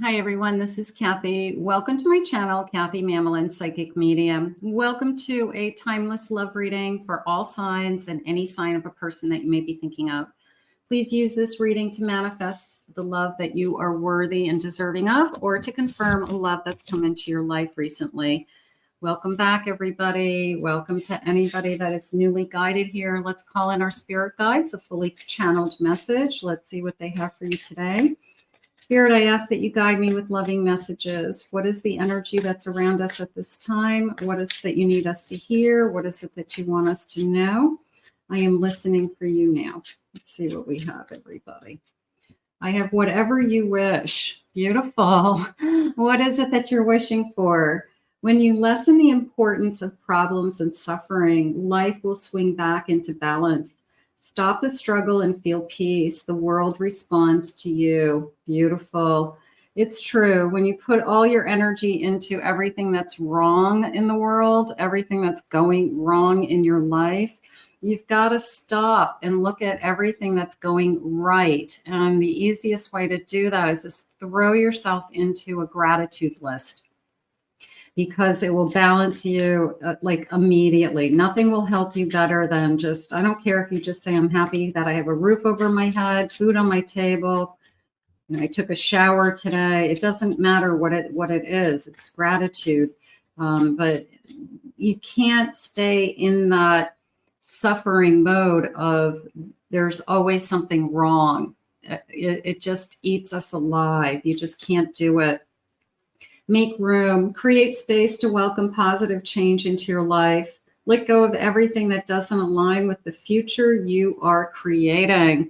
Hi everyone, this is Kathy. Welcome to my channel, Kathy Mamelin, Psychic Medium. Welcome to a timeless love reading for all signs and any sign of a person that you may be thinking of. Please use this reading to manifest the love that you are worthy and deserving of, or to confirm a love that's come into your life recently. Welcome back, everybody. Welcome to anybody that is newly guided here. Let's call in our spirit guides, a fully channeled message. Let's see what they have for you today. Spirit, I ask that you guide me with loving messages. What is the energy that's around us at this time? What is it that you need us to hear? What is it that you want us to know? I am listening for you now. Let's see what we have, everybody. I have whatever you wish. Beautiful. What is it that you're wishing for? When you lessen the importance of problems and suffering, life will swing back into balance. Stop the struggle and feel peace. The world responds to you. Beautiful. It's true. When you put all your energy into everything that's wrong in the world, everything that's going wrong in your life, you've got to stop and look at everything that's going right. And the easiest way to do that is just throw yourself into a gratitude list, because it will balance you like immediately. Nothing will help you better than just, I don't care if you just say, I'm happy that I have a roof over my head, food on my table, and I took a shower today. It doesn't matter what it is. It's gratitude. But you can't stay in that suffering mode of there's always something wrong. It just eats us alive. You just can't do it. Make room, create space to welcome positive change into your life. Let go of everything that doesn't align with the future you are creating.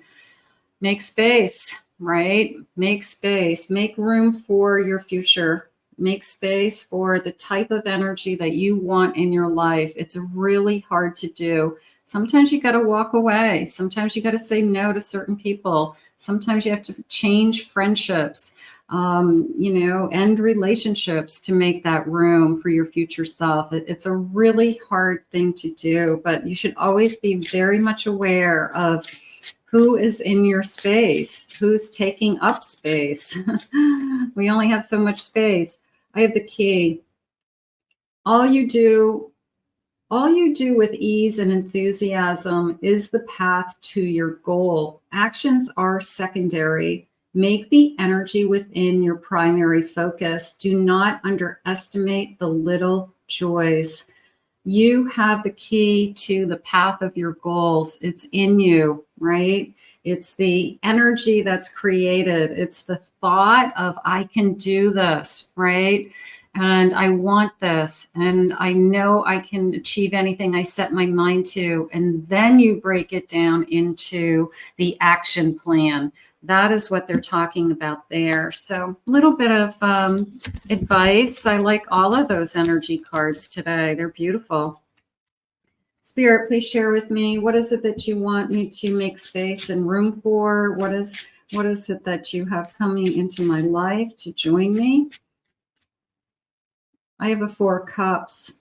Make space, right? Make space, make room for your future. Make space for the type of energy that you want in your life. It's really hard to do. Sometimes you got to walk away. Sometimes you got to say no to certain people. Sometimes you have to change friendships. End relationships to make that room for your future self. It's a really hard thing to do, but you should always be very much aware of who is in your space, who's taking up space. We only have so much space. I have the key. All you do with ease and enthusiasm is the path to your goal. Actions are secondary. Make the energy within your primary focus. Do not underestimate the little joys. You have the key to the path of your goals. It's in you, right? It's the energy that's created. It's the thought of, I can do this, right? And I want this, and I know I can achieve anything I set my mind to. And then you break it down into the action plan. That is what they're talking about there. So a little bit of advice. I like all of those energy cards today. They're beautiful. Spirit, please share with me, what is it that you want me to make space and room for? What is it that you have coming into my life to join me? I have a 4 cups.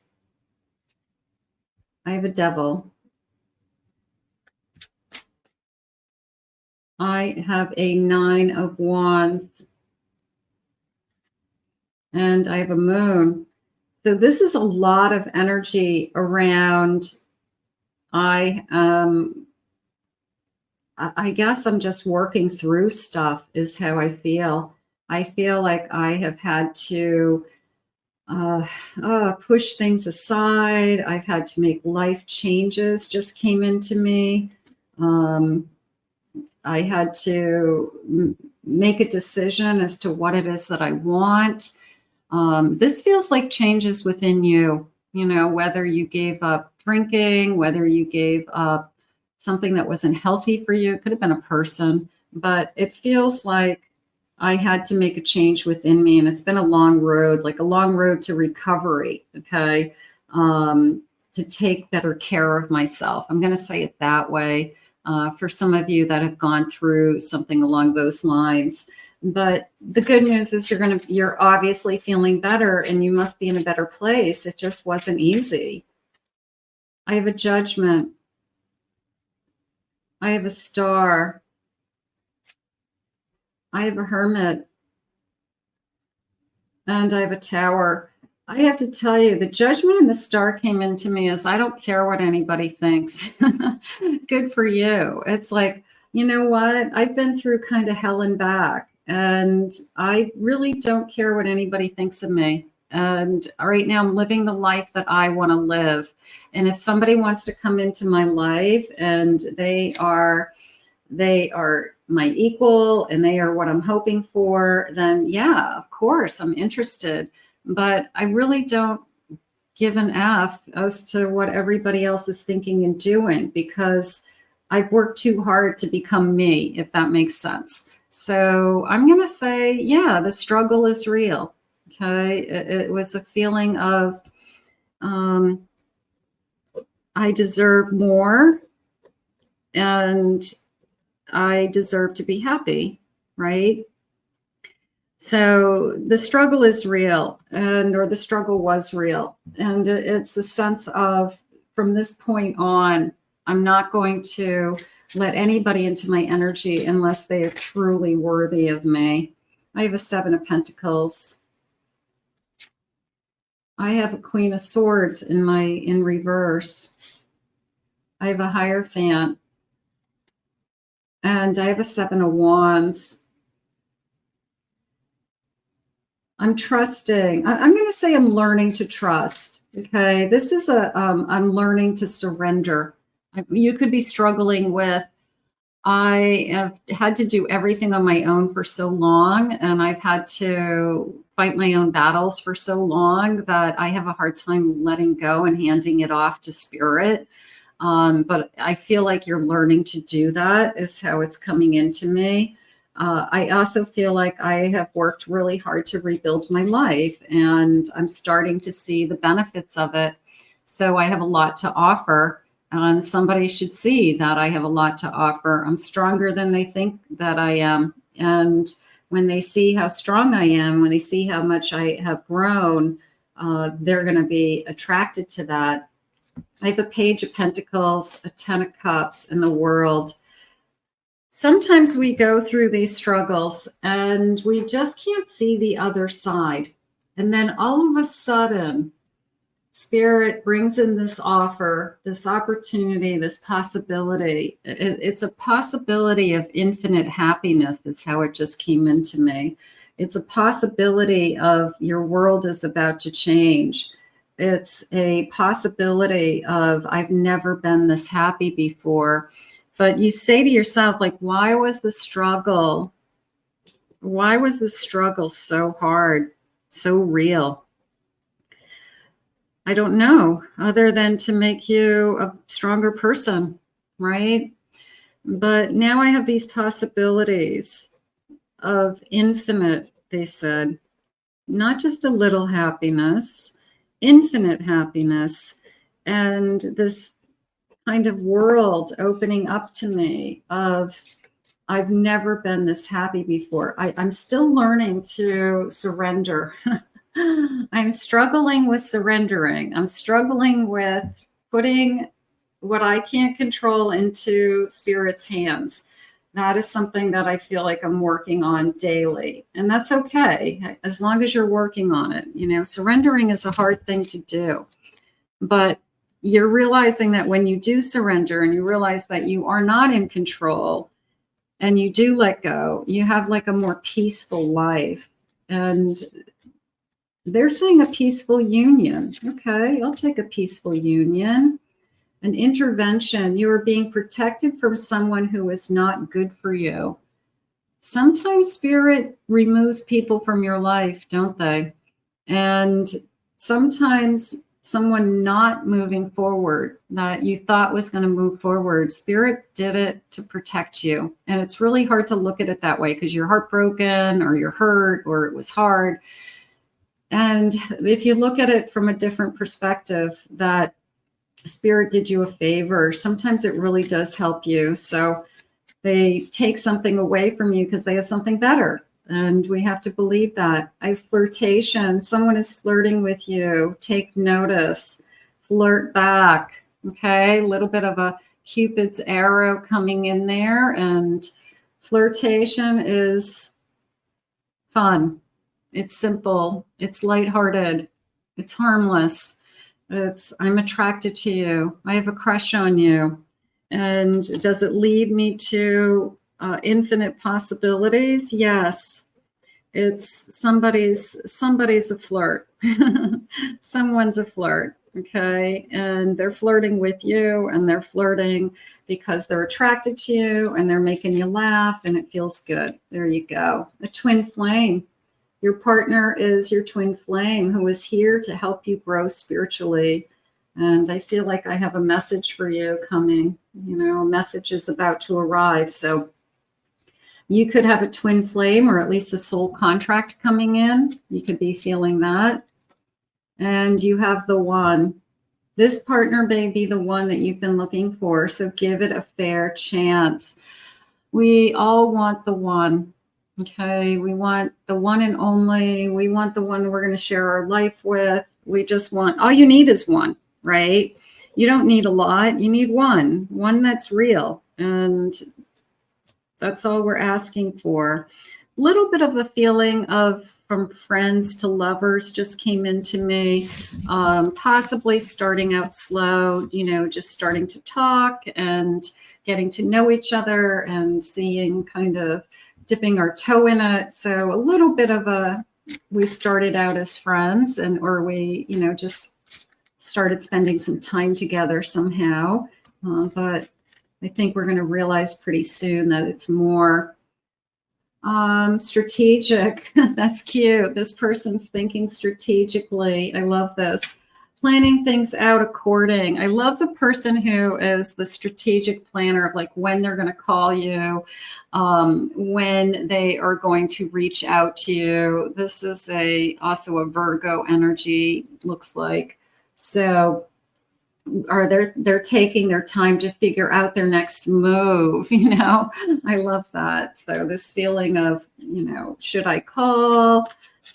I have a devil. I have a 9 of wands. And I have a moon. So this is a lot of energy around. I guess I'm just working through stuff is how I feel. I feel like I have had to push things aside. I've had to make life changes just came into me. I had to make a decision as to what it is that I want. This feels like changes within you, whether you gave up drinking, whether you gave up something that wasn't healthy for you. It could have been a person, but it feels like I had to make a change within me. And it's been a long road, like a long road to recovery, okay, to take better care of myself. I'm going to say it that way. For some of you that have gone through something along those lines. But the good news is you're obviously feeling better, and you must be in a better place. It just wasn't easy. I have a judgment. I have a star. I have a hermit. and I have a Tower. I have to tell you, the Judgment and the Star came into me as I don't care what anybody thinks. Good for you. It's like, you know what? I've been through kind of hell and back, and I really don't care what anybody thinks of me. And right now I'm living the life that I want to live. And if somebody wants to come into my life and they are my equal and they are what I'm hoping for, then yeah, of course I'm interested. But I really don't give an F as to what everybody else is thinking and doing, because I've worked too hard to become me, if that makes sense. So I'm going to say, yeah, the struggle is real. Okay. It was a feeling of, I deserve more and I deserve to be happy, right? So the struggle is real, or the struggle was real. And it's a sense of, from this point on, I'm not going to let anybody into my energy unless they are truly worthy of me. I have a 7 of Pentacles. I have a Queen of Swords in reverse. I have a Hierophant. And I have a 7 of Wands. I'm trusting. I'm going to say I'm learning to trust. Okay. This is I'm learning to surrender. You could be struggling with, I have had to do everything on my own for so long, and I've had to fight my own battles for so long that I have a hard time letting go and handing it off to Spirit. But I feel like you're learning to do that, is how it's coming into me. I also feel like I have worked really hard to rebuild my life, and I'm starting to see the benefits of it. So I have a lot to offer, and somebody should see that I have a lot to offer. I'm stronger than they think that I am. And when they see how strong I am, when they see how much I have grown, they're going to be attracted to that. I have a Page of Pentacles, a 10 of Cups, and the World. Sometimes we go through these struggles and we just can't see the other side. And then all of a sudden, Spirit brings in this offer, this opportunity, this possibility. It's a possibility of infinite happiness. That's how it just came into me. It's a possibility of your world is about to change. It's a possibility of, I've never been this happy before. But you say to yourself, like, why was the struggle? Why was the struggle so hard, so real? I don't know, other than to make you a stronger person, right? But now I have these possibilities of infinite, they said, not just a little happiness, infinite happiness, and this kind of world opening up to me of, I've never been this happy before. I'm still learning to surrender. I'm struggling with surrendering. I'm struggling with putting what I can't control into Spirit's hands. That is something that I feel like I'm working on daily. And that's okay, as long as you're working on it. You know, surrendering is a hard thing to do. But you're realizing that when you do surrender and you realize that you are not in control and you do let go, you have like a more peaceful life. And they're saying a peaceful union. Okay, I'll take a peaceful union. An intervention. You are being protected from someone who is not good for you. Sometimes Spirit removes people from your life, don't they? And sometimes someone not moving forward that you thought was going to move forward, Spirit did it to protect you. And it's really hard to look at it that way because you're heartbroken or you're hurt or it was hard. And if you look at it from a different perspective, that Spirit did you a favor, sometimes it really does help you. So they take something away from you because they have something better. And we have to believe that. Flirtation, someone is flirting with you. Take notice, flirt back. Okay, a little bit of a Cupid's arrow coming in there. And flirtation is fun. It's simple. It's lighthearted. It's harmless. I'm attracted to you. I have a crush on you. And does it lead me to infinite possibilities? Yes. It's somebody's a flirt. Someone's a flirt. Okay. And they're flirting with you, and they're flirting because they're attracted to you, and they're making you laugh, and it feels good. There you go. A twin flame. Your partner is your twin flame who is here to help you grow spiritually. And I feel like I have a message for you coming. You know, a message is about to arrive. So you could have a twin flame, or at least a soul contract coming in. You could be feeling that. And you have the one. This partner may be the one that you've been looking for. So give it a fair chance. We all want the one. Okay, we want the one and only. We want the one we're going to share our life with. We just want, all you need is one, right? You don't need a lot. You need one that's real. And that's all we're asking for. A little bit of a feeling of from friends to lovers just came into me, possibly starting out slow, you know, just starting to talk and getting to know each other and seeing kind of dipping our toe in it. So a little bit of we started out as friends, or we, you know, just started spending some time together somehow. But I think we're going to realize pretty soon that it's more strategic. That's cute. This person's thinking strategically. I love this. Planning things out according. I love the person who is the strategic planner of like when they're going to call you, when they are going to reach out to you. This is also a Virgo energy, looks like. So they're taking their time to figure out their next move, you know. I love that. So this feeling of, you know, should I call?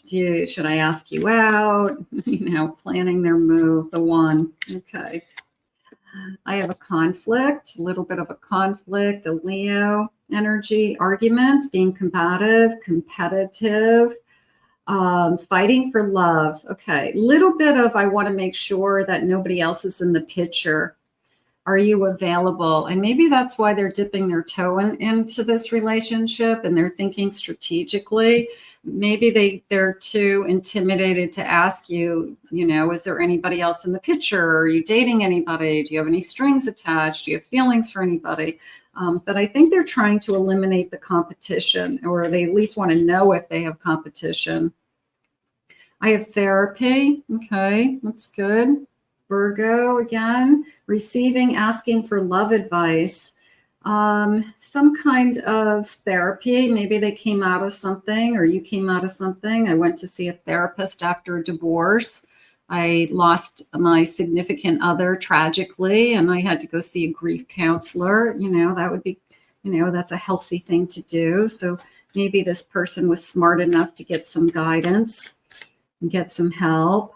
Should I ask you out? You know, planning their move, the one. Okay. I have a conflict, a little bit of a conflict, a Leo energy, arguments, being combative, competitive, fighting for love. Okay. Little bit of, I want to make sure that nobody else is in the picture. Are you available? And maybe that's why they're dipping their toe into this relationship, and they're thinking strategically. Maybe they're too intimidated to ask you, you know, is there anybody else in the picture? Are you dating anybody? Do you have any strings attached? Do you have feelings for anybody? But I think they're trying to eliminate the competition, or they at least want to know if they have competition. I have therapy. Okay, that's good. Virgo again, receiving, asking for love advice, some kind of therapy. Maybe they came out of something, or you came out of something. I went to see a therapist after a divorce. I lost my significant other tragically, and I had to go see a grief counselor. You know, that would be, you know, that's a healthy thing to do. So maybe this person was smart enough to get some guidance and get some help.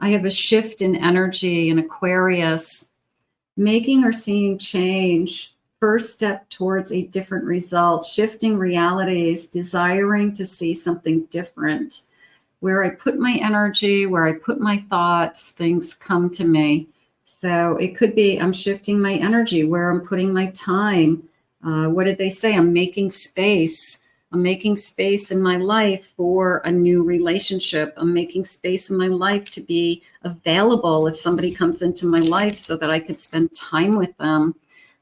I have a shift in energy in Aquarius, making or seeing change, first step towards a different result, shifting realities, desiring to see something different. Where I put my energy, where I put my thoughts, things come to me. So it could be I'm shifting my energy, where I'm putting my time. What did they say? I'm making space. I'm making space in my life for a new relationship. I'm making space in my life to be available if somebody comes into my life so that I could spend time with them.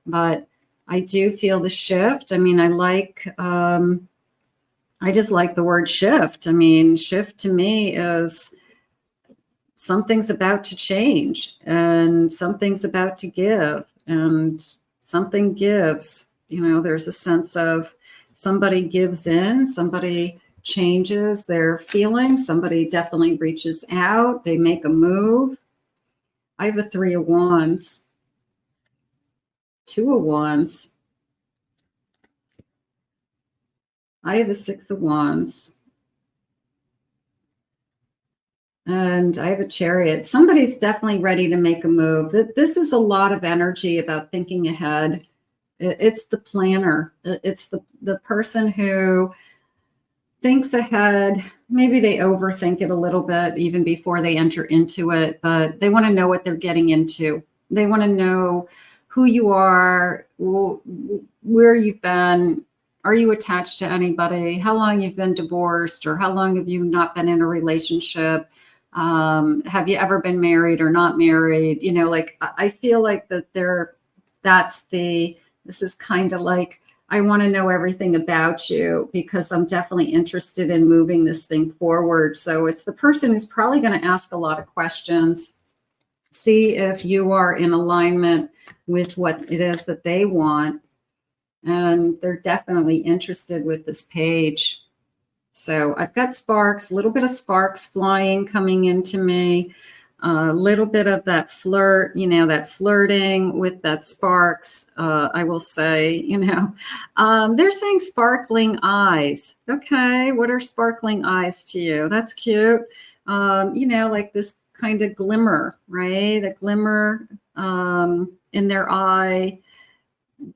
But I do feel the shift. I mean, I just like the word shift. I mean, shift to me is something's about to change and something's about to give, and something gives. You know, there's a sense of somebody gives in, somebody changes their feelings, somebody definitely reaches out, they make a move. I have a 3 of Wands, 2 of Wands. I have a 6 of Wands. And I have a Chariot. Somebody's definitely ready to make a move. This is a lot of energy about thinking ahead. It's the planner. It's the person who thinks ahead. Maybe they overthink it a little bit even before they enter into it, but they want to know what they're getting into. They want to know who you are, where you've been. Are you attached to anybody? How long you've been divorced, or how long have you not been in a relationship? Have you ever been married or not married? You know, like I feel like that this is kind of like, I want to know everything about you because I'm definitely interested in moving this thing forward. So it's the person who's probably going to ask a lot of questions, see if you are in alignment with what it is that they want. And they're definitely interested with this page. So I've got sparks, a little bit of sparks flying coming into me, a little bit of that flirt, you know, that flirting with that sparks. I will say, you know, they're saying sparkling eyes. Okay, what are sparkling eyes to you? That's cute. You know, like this kind of glimmer, right? A glimmer in their eye.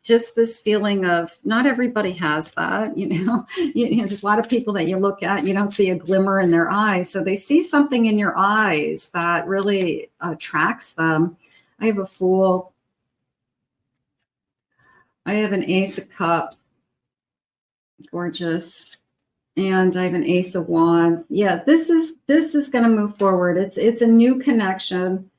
Just this feeling of not everybody has that, you know, there's a lot of people that you look at, and you don't see a glimmer in their eyes. So they see something in your eyes that really attracts them. I have a Fool. I have an Ace of Cups. Gorgeous. And I have an Ace of Wands. Yeah, this is going to move forward. It's a new connection.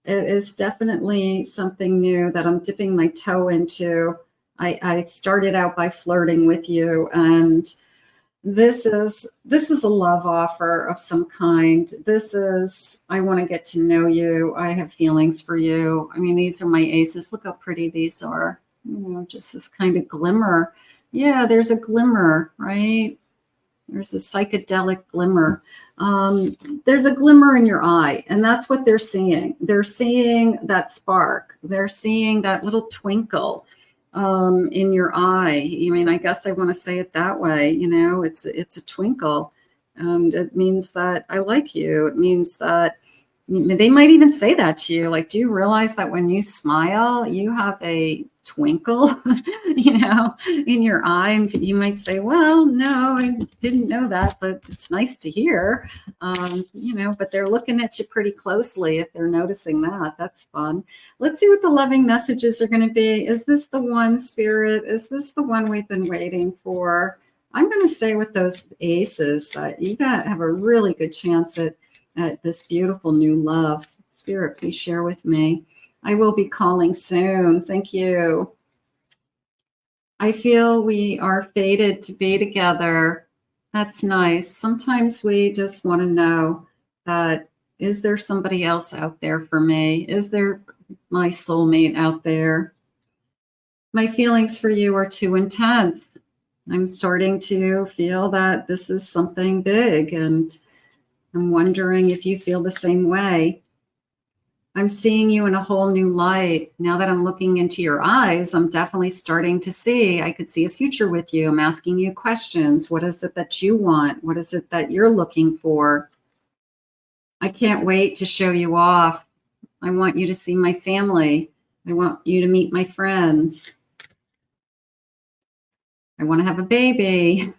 It is definitely something new that I'm dipping my toe into. I started out by flirting with you, and this is a love offer of some kind. This is, I want to get to know you. I have feelings for you. I mean, these are my aces. Look how pretty these are. You know, just this kind of glimmer. Yeah, there's a glimmer, right? There's a psychedelic glimmer. There's a glimmer in your eye, and that's what they're seeing. They're seeing that spark. They're seeing that little twinkle in your eye. I mean, I guess I want to say it that way. You know, it's a twinkle, and it means that I like you. It means that they might even say that to you. Like, do you realize that when you smile, you have a twinkle, you know, in your eye? And you might say, well, no, I didn't know that, but it's nice to hear, you know, but they're looking at you pretty closely if they're noticing that. That's fun. Let's see what the loving messages are going to be. Is this the one, Spirit? Is this the one we've been waiting for? I'm going to say with those aces that you have a really good chance at this beautiful new love. Spirit, please share with me. I will be calling soon. Thank you. I feel we are fated to be together. That's nice. Sometimes we just want to know that, is there somebody else out there for me? Is there my soulmate out there? My feelings for you are too intense. I'm starting to feel that this is something big, and I'm wondering if you feel the same way. I'm seeing you in a whole new light. Now that I'm looking into your eyes, I'm definitely starting to see, I could see a future with you. I'm asking you questions. What is it that you want? What is it that you're looking for? I can't wait to show you off. I want you to see my family. I want you to meet my friends. I want to have a baby.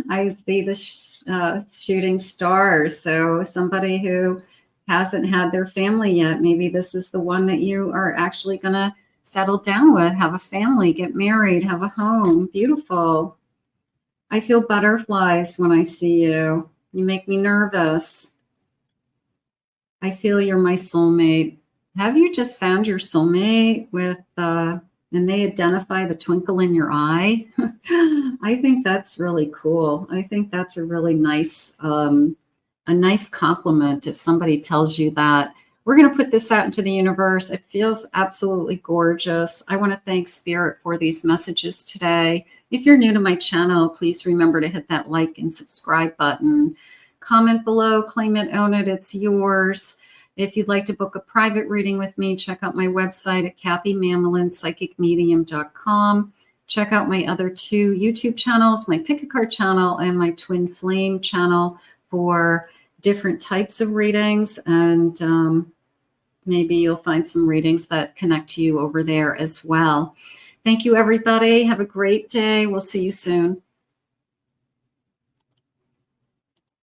I see the shooting stars. So somebody who hasn't had their family yet, maybe this is the one that you are actually going to settle down with, have a family, get married, have a home. Beautiful. I feel butterflies when I see you. You make me nervous. I feel you're my soulmate. Have you just found your soulmate with and they identify the twinkle in your eye? I think that's really cool. I think that's a really nice compliment if somebody tells you that. We're going to put this out into the universe. It feels absolutely gorgeous. I want to thank Spirit for these messages today. If you're new to my channel, please remember to hit that like and subscribe button. Comment below, claim it, own it, it's yours. If you'd like to book a private reading with me, check out my website at kathymamolinspsychicmedium.com. Check out my other two YouTube channels, my Pick a Card channel and my Twin Flame channel for different types of readings. And maybe you'll find some readings that connect to you over there as well. Thank you, everybody. Have a great day. We'll see you soon.